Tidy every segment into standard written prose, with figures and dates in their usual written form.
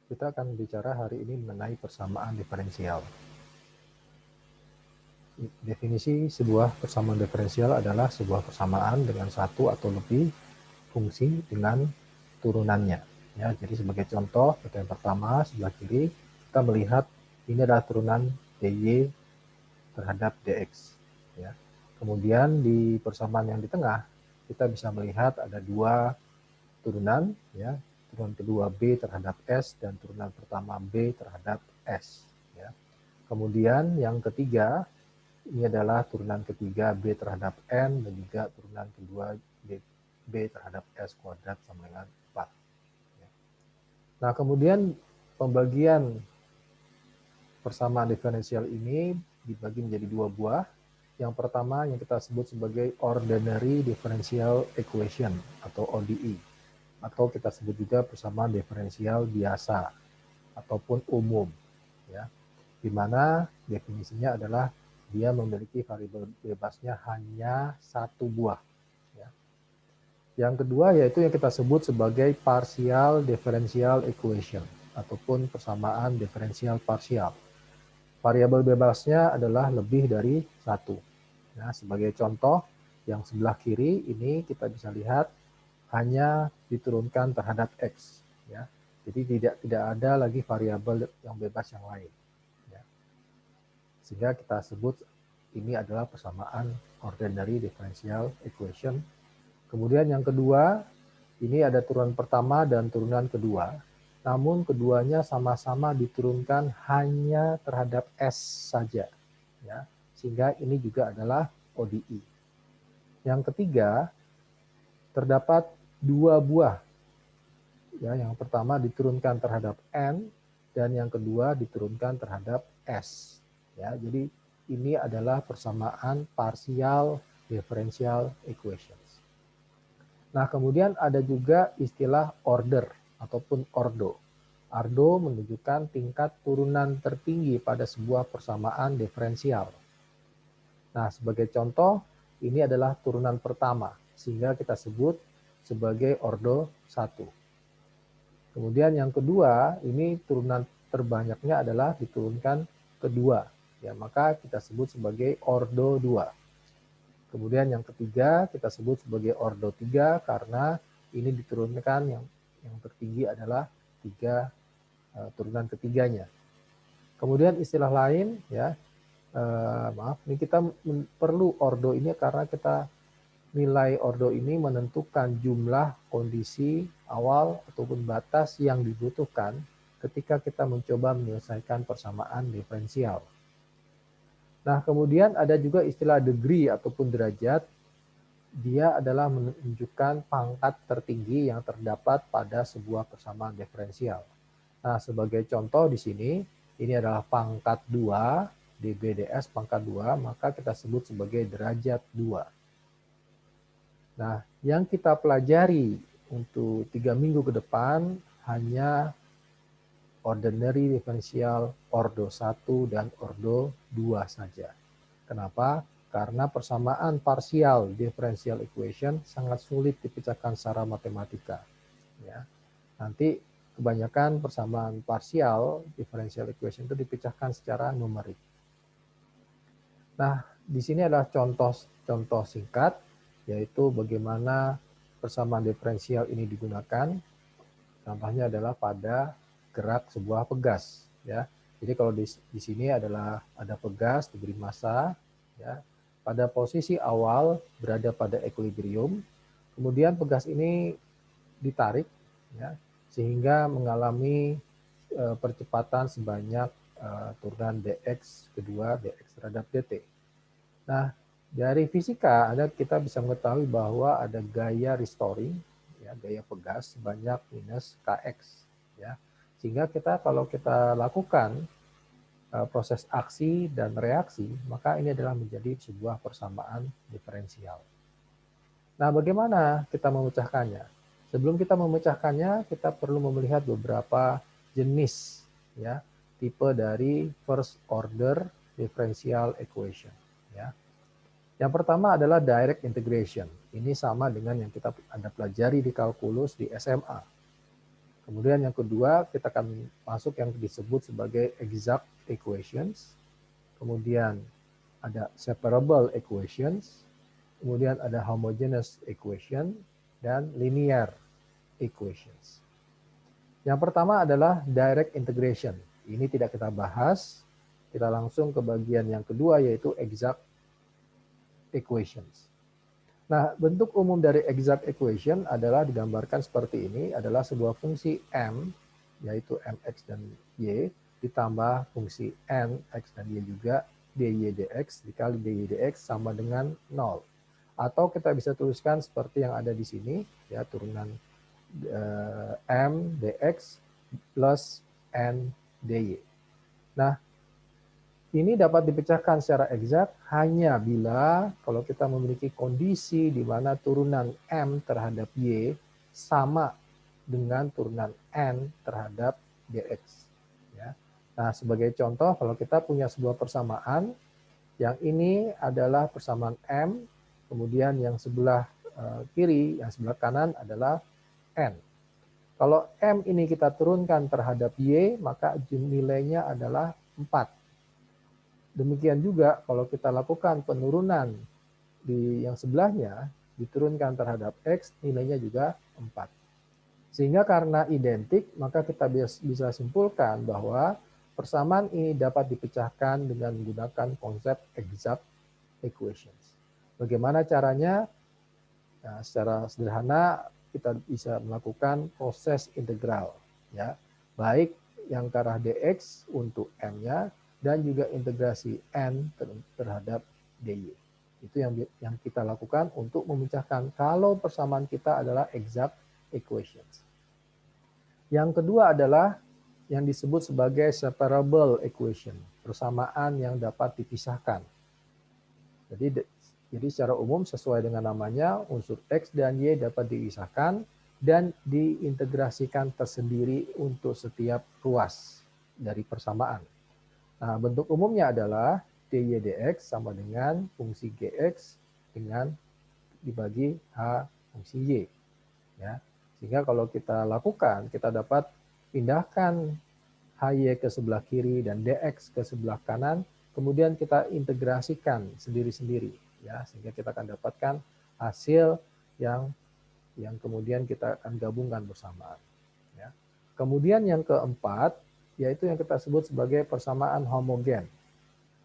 Kita akan bicara hari ini mengenai persamaan diferensial. Definisi sebuah persamaan diferensial adalah sebuah persamaan dengan satu atau lebih fungsi dengan turunannya. Ya, jadi sebagai contoh, yang pertama sebelah kiri kita melihat ini adalah turunan dy terhadap dx. Ya. Kemudian di persamaan yang di tengah kita bisa melihat ada dua turunan, ya, turunan kedua b terhadap s dan turunan pertama b terhadap s. Ya. Kemudian yang ketiga ini adalah turunan ketiga b terhadap n dan juga turunan kedua b terhadap s kuadrat sama dengan 4. Ya. Nah, kemudian pembagian persamaan diferensial ini dibagi menjadi dua buah. Yang pertama yang kita sebut sebagai ordinary differential equation atau ODE, atau kita sebut juga persamaan diferensial biasa ataupun umum, ya, di mana definisinya adalah dia memiliki variabel bebasnya hanya satu buah. Ya. Yang kedua yaitu yang kita sebut sebagai partial differential equation ataupun persamaan diferensial parsial. Variabel bebasnya adalah lebih dari satu. Nah, sebagai contoh, yang sebelah kiri ini kita bisa lihat hanya diturunkan terhadap X. Ya. Jadi tidak ada lagi variabel yang bebas yang lain. Ya. Sehingga kita sebut ini adalah persamaan ordinary differential equation. Kemudian yang kedua, ini ada turunan pertama dan turunan kedua. Namun keduanya sama-sama diturunkan hanya terhadap S saja. Ya. Sehingga ini juga adalah ODE. Yang ketiga, terdapat dua buah. Ya, yang pertama diturunkan terhadap N dan yang kedua diturunkan terhadap S. Ya, jadi ini adalah persamaan partial differential equations. Nah, kemudian ada juga istilah order ataupun ordo. Ordo menunjukkan tingkat turunan tertinggi pada sebuah persamaan diferensial. Nah, sebagai contoh, ini adalah turunan pertama, sehingga kita sebut sebagai ordo 1. Kemudian yang kedua, ini turunan terbanyaknya adalah diturunkan kedua. Ya, maka kita sebut sebagai ordo 2. Kemudian yang ketiga kita sebut sebagai ordo 3 karena ini diturunkan yang tertinggi adalah 3 turunan ketiganya. Kemudian istilah lain ya, ini kita perlu ordo ini karena kita nilai ordo ini menentukan jumlah kondisi awal ataupun batas yang dibutuhkan ketika kita mencoba menyelesaikan persamaan diferensial. Nah, kemudian ada juga istilah degree ataupun derajat. Dia adalah menunjukkan pangkat tertinggi yang terdapat pada sebuah persamaan diferensial. Nah, sebagai contoh di sini, ini adalah pangkat 2, dBds pangkat 2, maka kita sebut sebagai derajat 2. Nah, yang kita pelajari untuk 3 minggu ke depan hanya ordinary differential ordo 1 dan ordo 2 saja. Kenapa? Karena persamaan parsial differential equation sangat sulit dipecahkan secara matematika. Ya. Nanti kebanyakan persamaan parsial differential equation itu dipecahkan secara numerik. Nah, di sini adalah contoh singkat, yaitu bagaimana persamaan diferensial ini digunakan. Contohnya adalah pada gerak sebuah pegas. Ya. Jadi kalau di sini adalah ada pegas diberi massa, ya, pada posisi awal berada pada equilibrium, kemudian pegas ini ditarik, ya, sehingga mengalami percepatan sebanyak turunan dx kedua dx terhadap dt. Nah, dari fisika kita bisa mengetahui bahwa ada gaya restoring, ya, gaya pegas sebanyak minus kx, ya, sehingga kalau kita lakukan proses aksi dan reaksi, maka ini adalah menjadi sebuah persamaan diferensial. Nah, bagaimana kita memecahkannya? Sebelum kita memecahkannya, kita perlu melihat beberapa jenis, ya, tipe dari first order differential equation. Ya. Yang pertama adalah direct integration. Ini sama dengan yang kita Anda pelajari di kalkulus di SMA. Kemudian yang kedua, kita akan masuk yang disebut sebagai exact equations. Kemudian ada separable equations. Kemudian ada homogeneous equation dan linear equations. Yang pertama adalah direct integration. Ini tidak kita bahas. Kita langsung ke bagian yang kedua, yaitu exact equations. Nah, bentuk umum dari exact equation adalah digambarkan seperti ini, adalah sebuah fungsi m, yaitu mx dan y, ditambah fungsi n, x dan y juga, dy dx dikali dy dx sama dengan 0. Atau kita bisa tuliskan seperti yang ada di sini, ya, turunan m dx plus n dy. Nah, ini dapat dipecahkan secara eksakt hanya bila kalau kita memiliki kondisi di mana turunan M terhadap Y sama dengan turunan N terhadap DX. Ya. Nah, sebagai contoh, kalau kita punya sebuah persamaan, yang ini adalah persamaan M, kemudian yang sebelah kiri, yang sebelah kanan adalah N. Kalau M ini kita turunkan terhadap Y, maka nilainya adalah 4. Demikian juga kalau kita lakukan penurunan di yang sebelahnya, diturunkan terhadap X, nilainya juga 4. Sehingga karena identik, maka kita bisa simpulkan bahwa persamaan ini dapat dipecahkan dengan menggunakan konsep exact equations. Bagaimana caranya? Nah, secara sederhana kita bisa melakukan proses integral, ya, baik yang ke arah dx untuk m-nya dan juga integrasi n terhadap dy. Itu yang kita lakukan untuk memecahkan kalau persamaan kita adalah exact equations. Yang kedua adalah yang disebut sebagai separable equation, persamaan yang dapat dipisahkan. Jadi secara umum sesuai dengan namanya, unsur X dan Y dapat dipisahkan dan diintegrasikan tersendiri untuk setiap ruas dari persamaan. Nah, bentuk umumnya adalah dy dx sama dengan fungsi gx dengan dibagi h fungsi y. Ya. Sehingga kalau kita lakukan, kita dapat pindahkan hy ke sebelah kiri dan dx ke sebelah kanan, kemudian kita integrasikan sendiri-sendiri, ya, sehingga kita akan dapatkan hasil yang kemudian kita akan gabungkan bersamaan. Ya. Kemudian yang keempat, yaitu yang kita sebut sebagai persamaan homogen.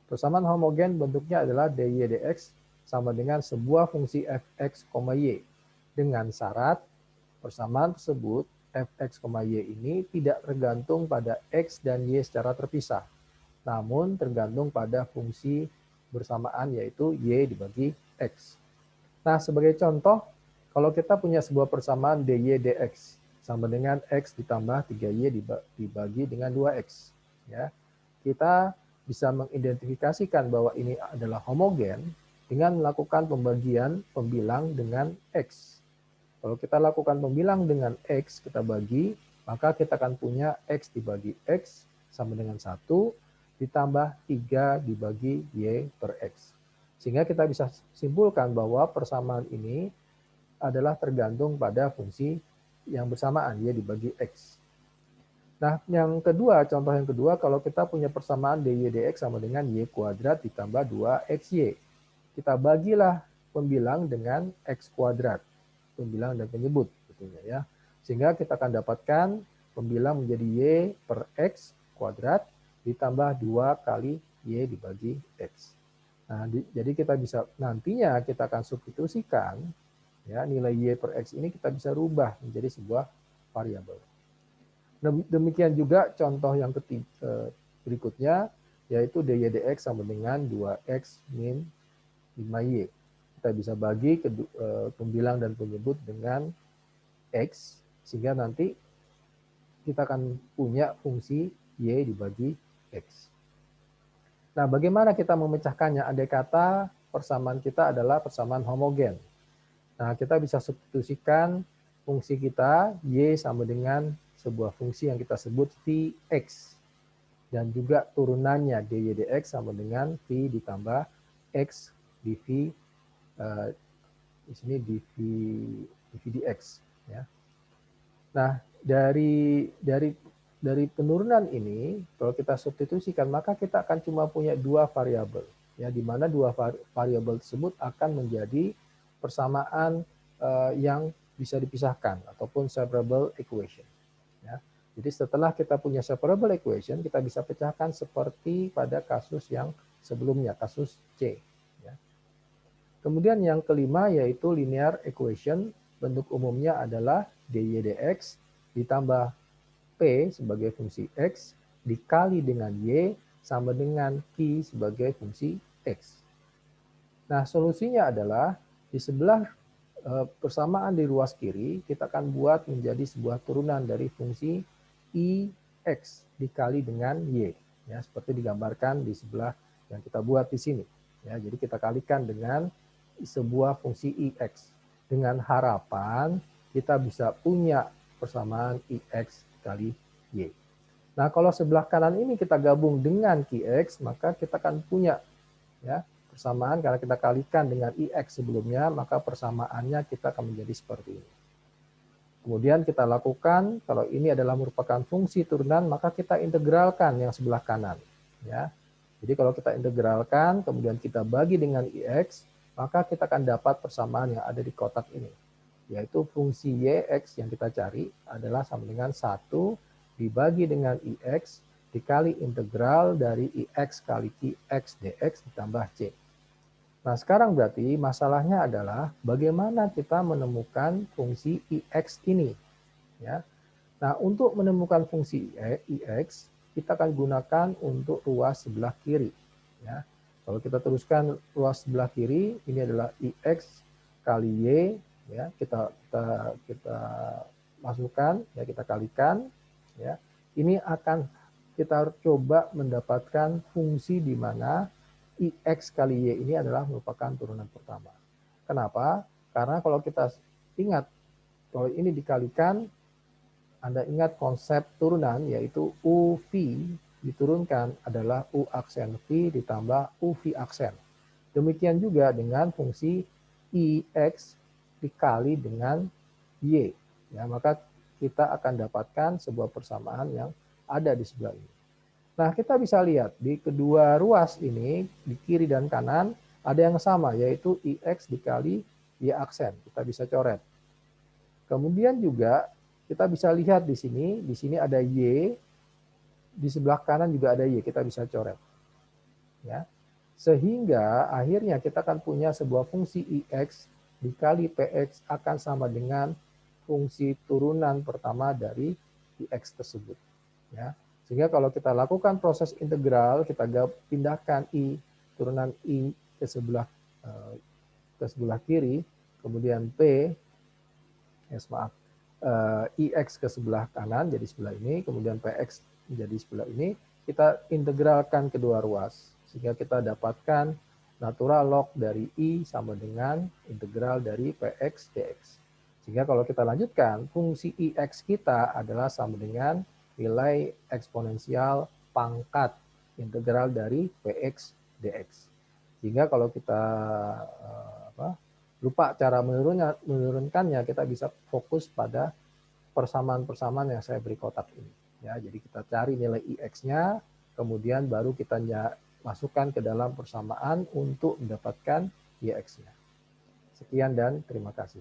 Persamaan homogen bentuknya adalah dy dx sama dengan sebuah fungsi fx, y, dengan syarat persamaan tersebut fx, y ini tidak tergantung pada x dan y secara terpisah, namun tergantung pada fungsi bersamaan yaitu y dibagi x. Nah, sebagai contoh, kalau kita punya sebuah persamaan dy dx sama dengan x ditambah 3y dibagi dengan 2x, ya, kita bisa mengidentifikasikan bahwa ini adalah homogen dengan melakukan pembagian pembilang dengan x. Kalau kita lakukan pembilang dengan x, kita bagi, maka kita akan punya x dibagi x sama dengan 1, ditambah 3 dibagi y per x. Sehingga kita bisa simpulkan bahwa persamaan ini adalah tergantung pada fungsi yang bersamaan, y dibagi x. Nah, yang kedua, contoh yang kedua, kalau kita punya persamaan dy dx sama dengan y kuadrat ditambah 2xy. Kita bagilah pembilang dengan x kuadrat, pembilang dan penyebut, betulnya ya. Sehingga kita akan dapatkan pembilang menjadi y per x kuadrat ditambah 2 kali y dibagi x. Nah, jadi kita bisa nantinya kita akan substitusikan, ya, nilai y per x ini kita bisa rubah menjadi sebuah variabel. Demikian juga contoh yang berikutnya, yaitu dy dx sama dengan 2x min 5y. Kita bisa bagi pembilang dan penyebut dengan x, sehingga nanti kita akan punya fungsi y dibagi x. Nah, bagaimana kita memecahkannya? Andai kata persamaan kita adalah persamaan homogen. Nah, kita bisa substitusikan fungsi kita y sama dengan sebuah fungsi yang kita sebut Vx. Dan juga turunannya dy dx sama dengan V ditambah x dv, di sini dv dx. Ya. Nah, dari penurunan ini, kalau kita substitusikan, maka kita akan cuma punya dua variabel, ya, di mana dua variabel tersebut akan menjadi persamaan yang bisa dipisahkan ataupun separable equation. Ya. Jadi setelah kita punya separable equation, kita bisa pecahkan seperti pada kasus yang sebelumnya, kasus C. Ya. Kemudian yang kelima yaitu linear equation, bentuk umumnya adalah dy dx ditambah P sebagai fungsi X dikali dengan Y sama dengan Q sebagai fungsi X. Nah, solusinya adalah di sebelah persamaan di ruas kiri, kita akan buat menjadi sebuah turunan dari fungsi IX dikali dengan Y. Ya, seperti digambarkan di sebelah yang kita buat di sini. Ya, jadi kita kalikan dengan sebuah fungsi IX. Dengan harapan kita bisa punya persamaan IX kali Y. Nah, kalau sebelah kanan ini kita gabung dengan QX, maka kita akan punya, ya, persamaan karena kita kalikan dengan IX sebelumnya, maka persamaannya kita akan menjadi seperti ini. Kemudian kita lakukan, kalau ini adalah merupakan fungsi turunan, maka kita integralkan yang sebelah kanan. Ya. Jadi kalau kita integralkan, kemudian kita bagi dengan IX, maka kita akan dapat persamaan yang ada di kotak ini. Yaitu fungsi YX yang kita cari adalah sama dengan 1 dibagi dengan IX dikali integral dari IX kali QX dx ditambah C. Nah, sekarang berarti masalahnya adalah bagaimana kita menemukan fungsi IX ini. Ya. Nah, untuk menemukan fungsi IX, kita akan gunakan untuk ruas sebelah kiri. Ya. Kalau kita teruskan ruas sebelah kiri, ini adalah IX kali Y. Ya, kita masukkan, ya, kita kalikan. Ya. Ini akan kita coba mendapatkan fungsi di mana IX kali Y ini adalah merupakan turunan pertama. Kenapa? Karena kalau kita ingat, kalau ini dikalikan, Anda ingat konsep turunan yaitu UV diturunkan adalah U aksen V ditambah UV aksen. Demikian juga dengan fungsi IX dikali dengan Y. Ya, maka kita akan dapatkan sebuah persamaan yang ada di sebelah ini. Nah, kita bisa lihat di kedua ruas ini, di kiri dan kanan, ada yang sama, yaitu IX dikali Y aksen. Kita bisa coret. Kemudian juga kita bisa lihat di sini ada Y, di sebelah kanan juga ada Y, kita bisa coret. Ya. Sehingga akhirnya kita akan punya sebuah fungsi IX dikali PX akan sama dengan fungsi turunan pertama dari IX tersebut. Ya. Sehingga kalau kita lakukan proses integral, kita pindahkan I, turunan I ke sebelah kiri, kemudian P, IX ke sebelah kanan, jadi sebelah ini, kemudian PX menjadi sebelah ini, kita integralkan kedua ruas. Sehingga kita dapatkan natural log dari I sama dengan integral dari PX dx. Sehingga kalau kita lanjutkan, fungsi IX kita adalah sama dengan nilai eksponensial pangkat integral dari Px dx. Sehingga kalau kita lupa cara menurunkannya, kita bisa fokus pada persamaan-persamaan yang saya beri kotak ini. Ya, jadi kita cari nilai IX-nya, kemudian baru kita masukkan ke dalam persamaan untuk mendapatkan IX-nya. Sekian dan terima kasih.